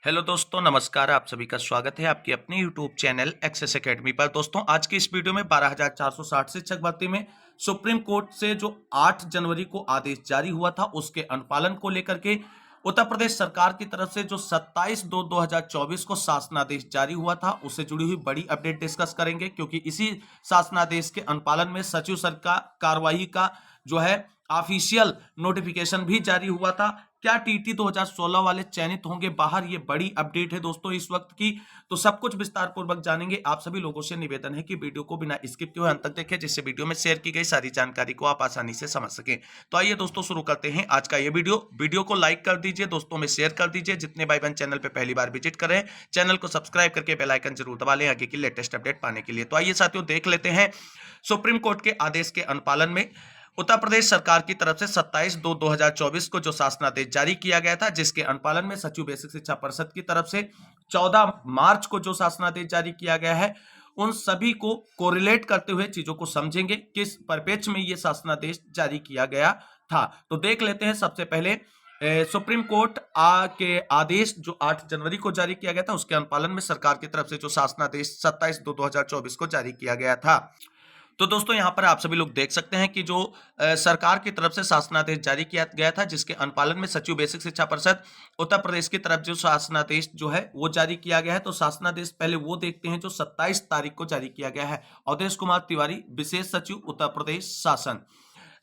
Hello दोस्तों, नमस्कार। आप सभी का स्वागत है आपकी अपने यूट्यूब चैनल एक्सेस एकेडमी पर। दोस्तों, आज की इस वीडियो में 12,460 शिक्षक भर्ती में सुप्रीम कोर्ट से जो 8 जनवरी को आदेश जारी हुआ था उसके अनुपालन को लेकर के उत्तर प्रदेश सरकार की तरफ से जो 27/2/2024 को शासनादेश जारी हुआ था उससे जुड़ी हुई बड़ी अपडेट डिस्कस करेंगे, क्योंकि इसी शासनादेश के अनुपालन में सचिव सरकार कार्यवाही का जो है ऑफिशियल नोटिफिकेशन भी जारी हुआ था। क्या टीटी 2016 वाले चयनित होंगे बाहर, ये बड़ी अपडेट है दोस्तों इस वक्त की। तो सब कुछ विस्तार पूर्वक जानेंगे। आप सभी लोगों से निवेदन है कि वीडियो को बिना स्किप किए अंत तक देखें, जिससे वीडियो में शेयर की गई सारी जानकारी को आप आसानी से समझ सकें। तो आइए दोस्तों, शुरू करते हैं आज का ये वीडियो को लाइक कर दीजिए, दोस्तों में शेयर कर दीजिए। जितने भाई बहन चैनल पे पहली बार विजिट करें, चैनल को सब्सक्राइब करके बेल आइकन जरूर दबा लें आगे की लेटेस्ट अपडेट पाने के लिए। तो आइए साथियों, देख लेते हैं सुप्रीम कोर्ट के आदेश के अनुपालन में उत्तर प्रदेश सरकार की तरफ से 27/2/2024 को जो शासनादेश जारी किया गया था, जिसके अनुपालन में सचिव बेसिक शिक्षा परिषद की तरफ से 14 मार्च को जो शासनादेश जारी किया गया है, उन सभी को कोरिलेट करते हुए चीजों को समझेंगे किस परिप्रेक्ष्य में यह शासनादेश जारी किया गया था। तो देख लेते हैं। सबसे पहले सुप्रीम कोर्ट के आदेश जो 8 जनवरी को जारी किया गया था उसके अनुपालन में सरकार की तरफ से जो शासनादेश 27/2/2024 को जारी किया गया था। तो दोस्तों, यहां पर आप सभी लोग देख सकते हैं कि जो सरकार की तरफ से शासनादेश जारी किया गया था, जिसके अनुपालन में सचिव बेसिक शिक्षा परिषद उत्तर प्रदेश की तरफ जो शासनादेश जो है वो जारी किया गया है। तो शासनादेश पहले वो देखते हैं जो 27 तारीख को जारी किया गया है। अवधेश कुमार तिवारी, विशेष सचिव उत्तर प्रदेश शासन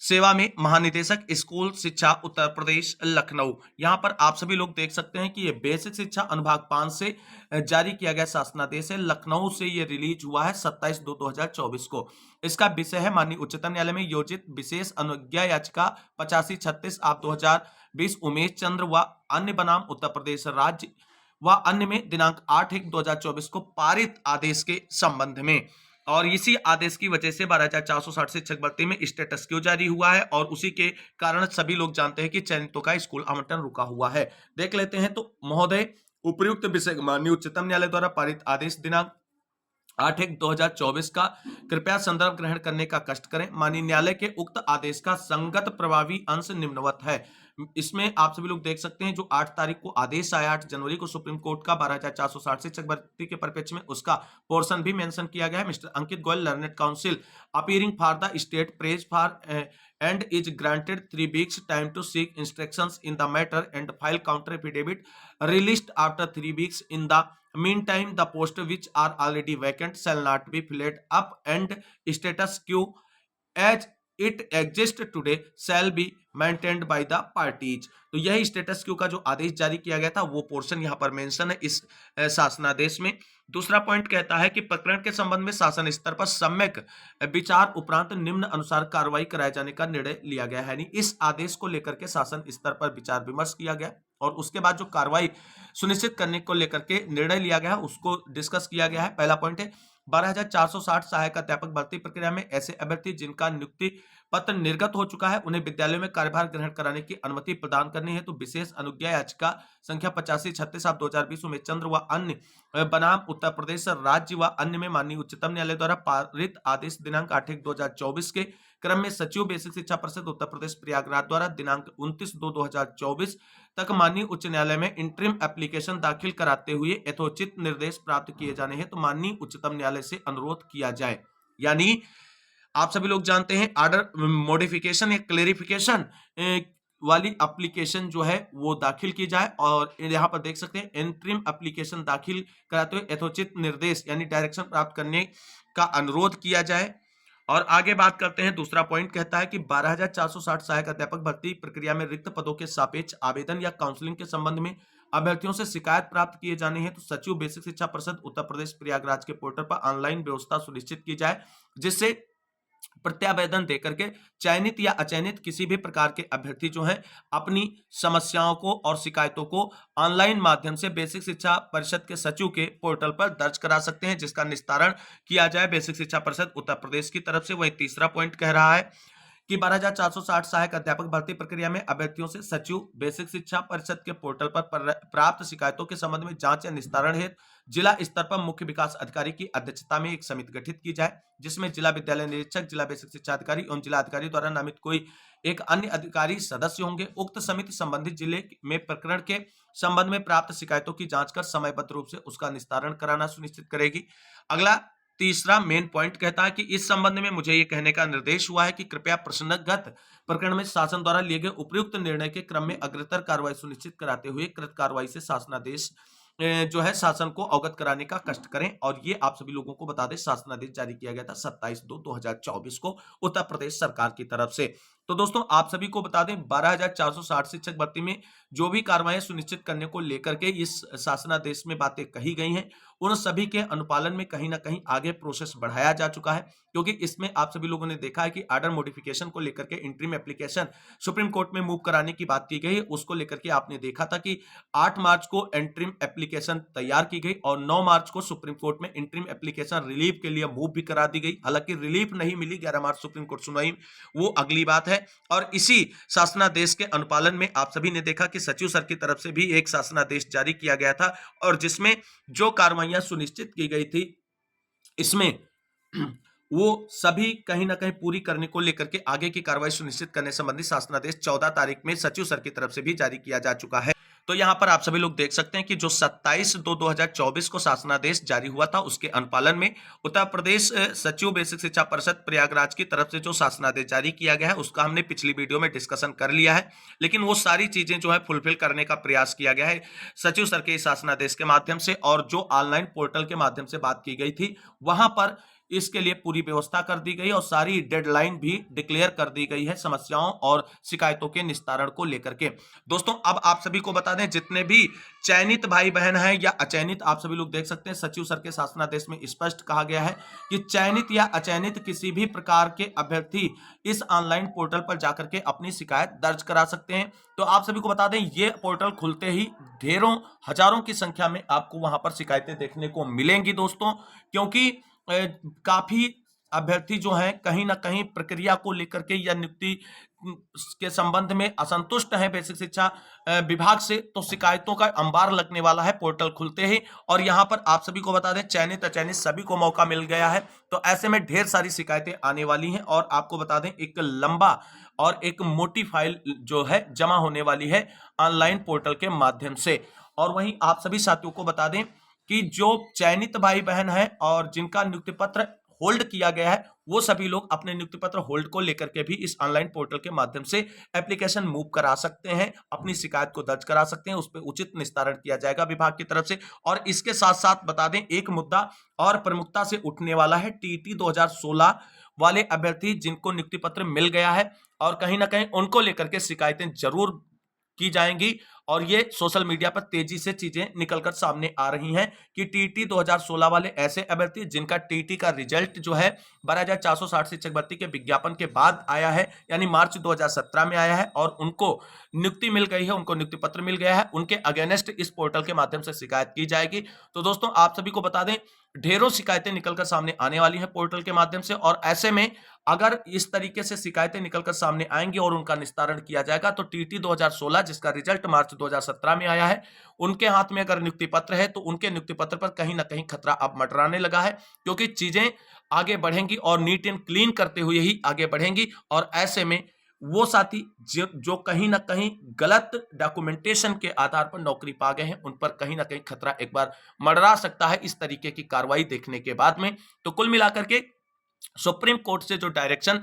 सेवा में महानिदेशक स्कूल शिक्षा उत्तर प्रदेश लखनऊ। यहां पर आप सभी लोग देख सकते हैं कि ये बेसिक शिक्षा अनुभाग 5 से जारी किया गया शासनादेश है। लखनऊ से ये रिलीज हुआ है 27/2/2024 को। इसका विषय है माननीय उच्चतम न्यायालय में योजित विशेष अनुज्ञा याचिका 8536 आप 2020 उमेश चंद्र व अन्य बनाम उत्तर प्रदेश राज्य व अन्य में दिनांक 8/1/2024 को पारित आदेश के संबंध में। और इसी आदेश की वजह से 12,460 शिक्षक भर्ती में स्टेटस क्यों जारी हुआ है, और उसी के कारण सभी लोग जानते हैं कि चयनितों का स्कूल आवंटन रुका हुआ है। देख लेते हैं। तो महोदय, उपर्युक्त विषय माननीय उच्चतम न्यायालय द्वारा पारित आदेश दिनांक 8/1/2024 का कृपया संदर्भ ग्रहण करने का कष्ट करें। माननीय न्यायालय के उक्त आदेश का संगत प्रभावी अंश निम्नवत है। इसमें आप सभी लोग देख सकते हैं जो 8 तारीख को आदेश आया, 8 जनवरी को सुप्रीम कोर्ट का 12,460 शिक्षक भर्ती के परिप्रेक्ष्य में, उसका पोर्शन भी मेंशन किया गया है। Mister Ankit Goyal, learned council appearing for the state praise for and is granted 3 weeks time to seek instructions in the matter and file counter affidavit released after 3 weeks. In the meantime, the posts which are already vacant shall not be filled up and status quo as it exists today shall be maintained by the parties. तो यही status Q का जो आदेश जारी किया गया था वो portion यहाँ पर मेंशन है इस शासनादेश में। दूसरा पॉइंट कहता है कि प्रकरण के संबंध में शासन स्तर पर सम्यक विचार उपरांत निम्न अनुसार कार्रवाई कराए जाने का निर्णय लिया गया है। यानी इस आदेश को लेकर के शासन स्तर पर विचार विमर्श किया गया और उसके बाद जो कार्रवाई सुनिश्चित करने को लेकर के निर्णय लिया गया है उसको डिस्कस किया गया है। पहला पॉइंट है 12,460 सहायक अध्यापक भर्ती प्रक्रिया में ऐसे अभ्यर्थी जिनका नियुक्ति पत्र निर्गत हो चुका है उन्हें विद्यालयों में कार्यभार ग्रहण कराने की अनुमति प्रदान करनी है। तो विशेष अनुज्ञा याचिका संख्या 8536 आप 2020 में चंद्र व अन्य बनाम उत्तर प्रदेश राज्य व अन्य में माननीय उच्चतम न्यायालय द्वारा पारित आदेश दिनांक 8/1/2024 के क्रम में सचिव बेसिक शिक्षा परिषद उत्तर प्रदेश प्रयागराज द्वारा दिनांक 29/2/2024 तक माननीय उच्च न्यायालय में इंटरिम एप्लीकेशन दाखिल कराते हुए यथोचित निर्देश प्राप्त किए जाने हैं। तो माननीय उच्चतम न्यायालय से अनुरोध किया जाए। यानी आप सभी लोग जानते हैं आर्डर मॉडिफिकेशन या क्लेरिफिकेशन वाली एप्लीकेशन जो है वो दाखिल की जाए, और यहां पर देख सकते हैं इंटरिम एप्लीकेशन दाखिल कराते हुए यथोचित निर्देश यानी डायरेक्शन प्राप्त करने का अनुरोध किया जाए। और आगे बात करते हैं। दूसरा पॉइंट कहता है कि 12,460 सहायक अध्यापक भर्ती प्रक्रिया में रिक्त पदों के सापेक्ष आवेदन या काउंसलिंग के संबंध में अभ्यर्थियों से शिकायत प्राप्त किए जाने हैं। तो सचिव बेसिक शिक्षा परिषद उत्तर प्रदेश प्रयागराज के पोर्टल पर ऑनलाइन व्यवस्था सुनिश्चित की जाए, जिससे प्रत्यावेदन देकर के चयनित या अचयनित किसी भी प्रकार के अभ्यर्थी जो हैं अपनी समस्याओं को और शिकायतों को ऑनलाइन माध्यम से बेसिक शिक्षा परिषद के सचिव के पोर्टल पर दर्ज करा सकते हैं, जिसका निस्तारण किया जाए बेसिक शिक्षा परिषद उत्तर प्रदेश की तरफ से। वही तीसरा पॉइंट कह रहा है कि 12,460 सहायक अध्यापक भर्ती प्रक्रिया में अभ्यर्थियों से सचिव बेसिक शिक्षा परिषद के पोर्टल पर प्राप्त शिकायतों के संबंध में जांच या निस्तारण हेतु जिला स्तर पर मुख्य विकास अधिकारी की अध्यक्षता में एक समिति गठित की जाए, जिसमें जिला विद्यालय निरीक्षक, जिला बेसिक शिक्षा अधिकारी एवं जिला अधिकारी द्वारा नामित कोई एक अन्य अधिकारी सदस्य होंगे। उक्त समिति संबंधित जिले में प्रकरण के संबंध में प्राप्त शिकायतों की जांच कर समयबद्ध रूप से उसका निस्तारण कराना सुनिश्चित करेगी। अगला तीसरा मेन पॉइंट कहता है कि इस संबंध में मुझे ये कहने का निर्देश हुआ है कि कृपया प्रश्नगत प्रकरण में शासन द्वारा लिए गए उपयुक्त निर्णय के क्रम में अग्रतर कार्रवाई सुनिश्चित कराते हुए कृत कार्रवाई से शासनादेश जो है शासन को अवगत कराने का कष्ट करें। और ये आप सभी लोगों को बता दें, शासनादेश जारी किया गया था 27/2/2024 को उत्तर प्रदेश सरकार की तरफ से। तो दोस्तों आप सभी को बता दें 12,460 शिक्षक भर्ती में जो भी कार्रवाई सुनिश्चित करने को लेकर के इस शासनादेश में बातें कही गई हैं, उन सभी के अनुपालन में कहीं ना कहीं आगे प्रोसेस बढ़ाया जा चुका है, क्योंकि इसमें आप सभी लोगों ने देखा है कि आर्डर मॉडिफिकेशन को लेकर के इंटरिम एप्लीकेशन सुप्रीम कोर्ट में मूव कराने की बात की गई। उसको लेकर के आपने देखा था कि 8 मार्च को इंटरिम एप्लीकेशन तैयार की गई और 9 मार्च को सुप्रीम कोर्ट में इंटरिम एप्लीकेशन रिलीफ के लिए मूव भी करा दी गई। हालांकि रिलीफ नहीं मिली, 11 मार्च सुप्रीम कोर्ट सुनवाई, वो अगली बात है। और इसी शासनादेश के अनुपालन में आप सभी ने देखा कि सचिव सर की तरफ से भी एक शासनादेश जारी किया गया था और जिसमें जो कार्रवाइयां सुनिश्चित की गई थी इसमें वो सभी कहीं ना कहीं पूरी करने को लेकर के आगे की कार्रवाई सुनिश्चित करने संबंधी शासनादेश 14 तारीख में सचिव सर की तरफ से भी जारी किया जा चुका है। तो यहां पर आप सभी लोग देख सकते हैं कि जो 27/2/2024 को शासनादेश जारी हुआ था उसके अनुपालन में उत्तर प्रदेश सचिव बेसिक शिक्षा परिषद प्रयागराज की तरफ से जो शासनादेश जारी किया गया है उसका हमने पिछली वीडियो में डिस्कशन कर लिया है, लेकिन वो सारी चीजें जो है फुलफिल करने का प्रयास किया गया है सचिव सर के शासनादेश के माध्यम से। और जो ऑनलाइन पोर्टल के माध्यम से बात की गई थी वहां पर इसके लिए पूरी व्यवस्था कर दी गई और सारी डेडलाइन भी डिक्लेयर कर दी गई है समस्याओं और शिकायतों के निस्तारण को लेकर के। दोस्तों अब आप सभी को बता दें जितने भी चयनित भाई बहन हैं या अचयनित, आप सभी लोग देख सकते हैं सचिव सर के शासनादेश में स्पष्ट कहा गया है कि चयनित या अचयनित किसी भी प्रकार के अभ्यर्थी इस ऑनलाइन पोर्टल पर जाकर के अपनी शिकायत दर्ज करा सकते हैं। तो आप सभी को बता दें ये पोर्टल खुलते ही ढेरों हजारों की संख्या में आपको वहां पर शिकायतें देखने को मिलेंगी दोस्तों, क्योंकि काफी अभ्यर्थी जो हैं कहीं ना कहीं प्रक्रिया को लेकर के या नियुक्ति के संबंध में असंतुष्ट हैं बेसिक शिक्षा विभाग से। तो शिकायतों का अंबार लगने वाला है पोर्टल खुलते ही। और यहां पर आप सभी को बता दें चयनित अचयनित सभी को मौका मिल गया है, तो ऐसे में ढेर सारी शिकायतें आने वाली हैं और आपको बता दें एक लंबा और एक मोटी फाइल जो है जमा होने वाली है ऑनलाइन पोर्टल के माध्यम से। और वहीं आप सभी साथियों को बता दें कि जो चयनित भाई बहन है और जिनका नियुक्ति पत्र होल्ड किया गया है वो सभी लोग अपने नियुक्ति पत्र होल्ड को लेकर के भी इस ऑनलाइन पोर्टल के माध्यम से एप्लीकेशन मूव करा सकते हैं, अपनी शिकायत को दर्ज करा सकते हैं, उस पर उचित निस्तारण किया जाएगा विभाग की तरफ से। और इसके साथ साथ बता दें एक मुद्दा और प्रमुखता से उठने वाला है टीटी 2016 वाले अभ्यर्थी जिनको नियुक्ति पत्र मिल गया है और कहीं ना कहीं उनको लेकर के शिकायतें जरूर की जाएंगी। और ये सोशल मीडिया पर तेजी से चीजें निकलकर सामने आ रही हैं कि टीटी 2016 वाले ऐसे अभ्यर्थी जिनका टीटी का रिजल्ट जो है 12,460 शिक्षक भर्ती के विज्ञापन के बाद आया है, यानी मार्च 2017 में आया है और उनको नियुक्ति मिल गई है, उनको नियुक्ति पत्र मिल गया है, उनके अगेंस्ट इस पोर्टल के माध्यम से शिकायत की जाएगी। तो दोस्तों आप सभी को बता दें ढेरों शिकायतें निकलकर सामने आने वाली हैं पोर्टल के माध्यम से, और ऐसे में अगर इस तरीके से शिकायतें निकलकर सामने आएंगी और उनका निस्तारण किया जाएगा तो टीटी 2016 जिसका रिजल्ट मार्च 2017 में आया है उनके हाथ में अगर नियुक्ति पत्र है तो उनके नियुक्ति पत्र पर कहीं ना कहीं खतरा अब मंडराने लगा है, क्योंकि चीजें आगे बढ़ेंगी और नीट एंड क्लीन करते हुए ही आगे बढ़ेंगी। और ऐसे में वो साथी जो कहीं ना कहीं गलत डॉक्यूमेंटेशन के आधार पर नौकरी पा गए हैं उन पर कहीं ना कहीं खतरा एक बार मंडरा सकता है इस तरीके की कार्रवाई देखने के बाद में। तो कुल मिलाकर के सुप्रीम कोर्ट से जो डायरेक्शन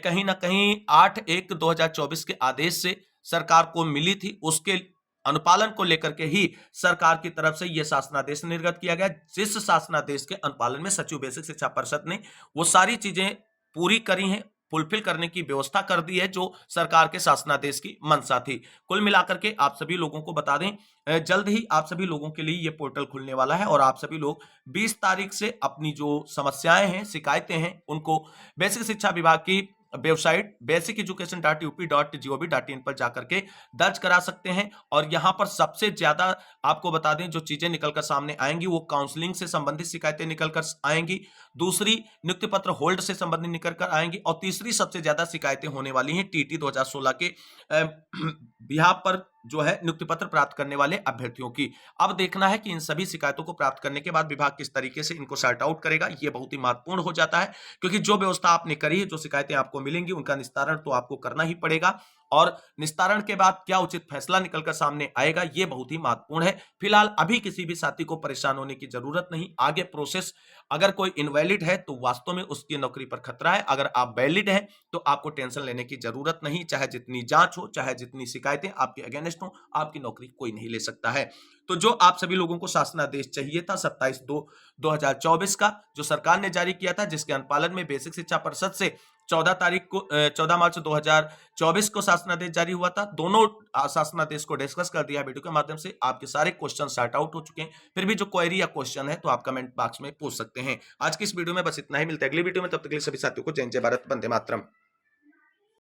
कहीं ना कहीं 8/1/2024 के आदेश से सरकार को मिली थी उसके अनुपालन को लेकर के ही सरकार की तरफ से यह शासनादेश निर्गत किया गया, जिस शासनादेश के अनुपालन में सचिव बेसिक शिक्षा परिषद ने वो सारी चीजें पूरी करी हैं, फुलफिल करने की व्यवस्था कर दी है जो सरकार के शासनादेश की मंशा थी। कुल मिलाकर के आप सभी लोगों को बता दें जल्द ही आप सभी लोगों के लिए ये पोर्टल खुलने वाला है और आप सभी लोग 20 तारीख से अपनी जो समस्याएं हैं शिकायतें हैं उनको बेसिक शिक्षा विभाग की वेबसाइट basiceducation.up.gov.in पर जाकर के दर्ज करा सकते हैं। और यहां पर सबसे ज्यादा आपको बता दें जो चीजें निकलकर सामने आएंगी वो काउंसलिंग से संबंधित शिकायतें निकलकर आएंगी, दूसरी नियुक्ति पत्र होल्ड से संबंधित निकलकर आएंगी, और तीसरी सबसे ज्यादा शिकायतें होने वाली हैं टीटी 2016 के बिहार पर जो है नियुक्ति पत्र प्राप्त करने वाले अभ्यर्थियों की। अब देखना है कि इन सभी शिकायतों को प्राप्त करने के बाद विभाग किस तरीके से इनको सॉर्ट आउट करेगा। ये बहुत ही महत्वपूर्ण हो जाता है, क्योंकि जो व्यवस्था आपने करी है, जो शिकायतें आपको मिलेंगी, उनका निस्तारण तो आपको करना ही पड़ेगा, और निस्तारण के बाद क्या उचित फैसला निकलकर सामने आएगा ये बहुत ही महत्वपूर्ण है। फिलहाल अभी किसी भी साथी को परेशान होने की जरूरत नहीं। आगे प्रोसेस, अगर कोई इनवैलिड है तो वास्तव में उसकी नौकरी पर खतरा है, अगर आप वैलिड हैं तो आपको टेंशन लेने की जरूरत नहीं। चाहे जितनी जांच हो, चाहे जितनी शिकायतें आपके अगेंस्ट हो, आपकी नौकरी कोई नहीं ले सकता है। तो जो आप सभी लोगों को शासनादेश चाहिए था 27/2/2024 का, जो सरकार ने जारी किया था, जिसके अनुपालन में बेसिक शिक्षा परिषद से 14 मार्च 2024 को शासनादेश जारी हुआ था, दोनों शासनादेश को डिस्कस कर दिया वीडियो के माध्यम से। आपके सारे क्वेश्चन सॉर्ट आउट हो चुके हैं। फिर भी जो क्वेरी या क्वेश्चन है तो आप कमेंट बॉक्स में पूछ सकते हैं। आज की इस वीडियो में बस इतना ही, मिलते हैं अगली वीडियो में, तब तक के लिए सभी साथियों को जय जय भारत, वंदे मातरम।